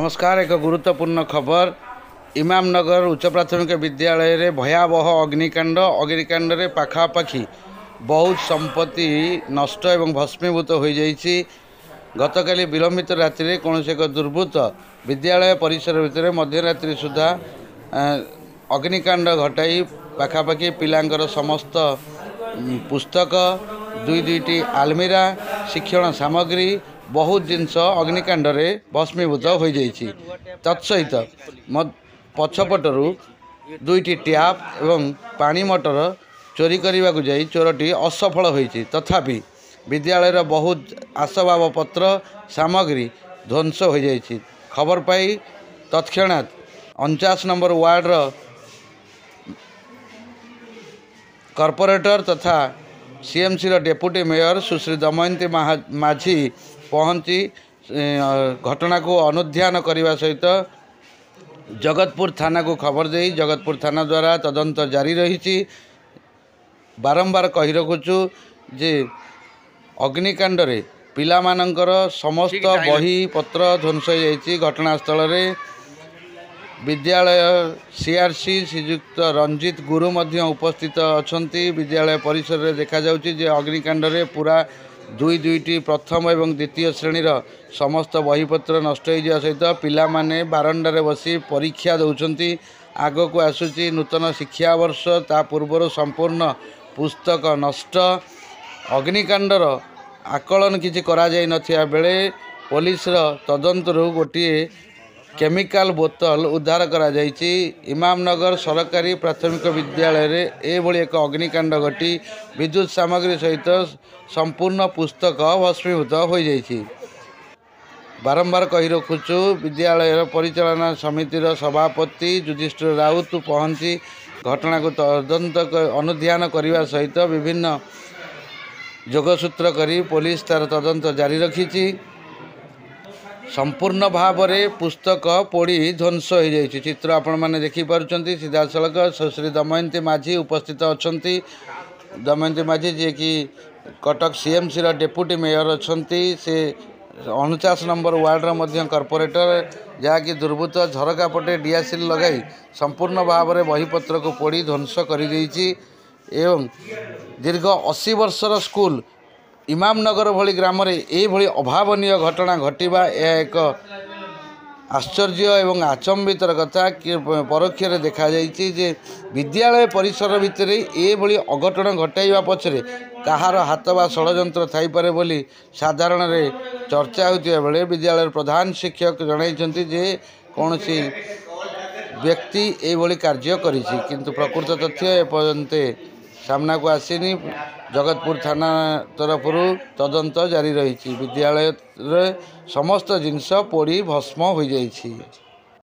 नमस्कार। एक गुरुत्वपूर्ण खबर। इमामनगर उच्च प्राथमिक विद्यालय रे भयावह अग्निकांड रे पाखापाखि बहुत संपत्ति नष्ट एवं भस्मीभूत हो जाइछि। गतकाली विलंबित राति रे कौन एक दुर्बृत्त विद्यालय परिसर भितर मध्यरात्रि सुधा अग्निकांड घटाई पाखापाखि पिलांकर समस्त पुस्तक दुईटी आलमीरा शिक्षण सामग्री बहुत जिनस अग्निकांड रे भस्मीभूत हो जाइछि। तत्सहित पछपटरू दुईटी टैप एवं पानी मोटर चोरी करने को जाई चोरटी असफल होइछि। तथापि विद्यालय बहुत आसबाब पत्र सामग्री ध्वंस हो जाइछि। खबर पाई तत्क्षणात 49 नंबर वार्ड कॉर्पोरेटर तथा सीएमसी डेप्यूटी मेयर सुश्री दमयंती माझी पहुंची घटना को अनुध्यान करने सहित जगतपुर थाना को खबर दे जगतपुर थाना द्वारा तदंत जारी रही। बारंबार कही रखुचु जे अग्निकांड रे पिला मानकर समस्त बही पत्र ध्वंस हो जाइछि। घटनास्थल रे विद्यालय सीआरसी श्रीयुक्त रंजित गुरु मध्य उपस्थित अछंती। विद्यालय परिसर रे देखा जाउछि जे अग्निकांड रे पूरा दुईटी प्रथम एवं द्वितीय श्रेणीर समस्त बहीपत्र नष्ट हो सहित पिला माने बारंडारे बसी परीक्षा दौरान आग को आसूची नूतन शिक्षा वर्ष ता पूर्वर संपूर्ण पुस्तक नष्ट। अग्निकांडर आकलन किसी करा जाय नथिया बेले पुलिस तदंतरू गोटे केमिकल बोतल उद्धार करा जायछि। इमामनगर सरकारी प्राथमिक विद्यालय रे एभली एक अग्निकांड घटी विद्युत सामग्री सहित संपूर्ण पुस्तक भस्मीभूत हो जाइछि। बारंबार कही रखुचु विद्यालय परिचालना समितिर सभापति युधिष्ठिर राउत पहुंची घटना को तदंत अनुध्यान करने सहित विभिन्न जोगसूत्र करी पुलिस तार तदंत जारी रखी। संपूर्ण भाव में पुस्तक पोड़ी ध्वंस हो जाइछि। चित्र आपण माने देखि पारुचंती। सीधा सड़क सुश्री दमयंती माझी उपस्थित अछंती। दमयंती माझी जे कि कटक सीएमसी डेप्यूटी मेयर अछंती। से 49 नंबर वार्ड मध्य कॉर्पोरेटर जहाँकि दुर्बृत्त झरका पटे डीआसील लगाई संपूर्ण भाव में बहीपत्र को पोड़ी ध्वंस कर एवं दीर्घ 80 वर्षर स्कूल इमामनगर भली ग्राम रे एभली अभावनीय घटना घटिबा एक आश्चर्य एवं आचंबितर कथा कि परोक्ष देखा जाइछि जे विद्यालय परिसर भितर एभली अघटन घटाइबा पछरे कहार हाथ बा षड्यंत्र थाई पारे बोली साधारण रे चर्चा होतिया बेले विद्यालय प्रधान शिक्षक जणाइछन्ति जे कोनोसी व्यक्ति एभली कार्य करिछि किंतु प्रकृत तथ्य एपर्यंत सामना को आसीनी। जगतपुर थाना तरफ तदंत जारी रही। विद्यालय रे समस्त जिनस पोड़ी भस्म हो जाइछि।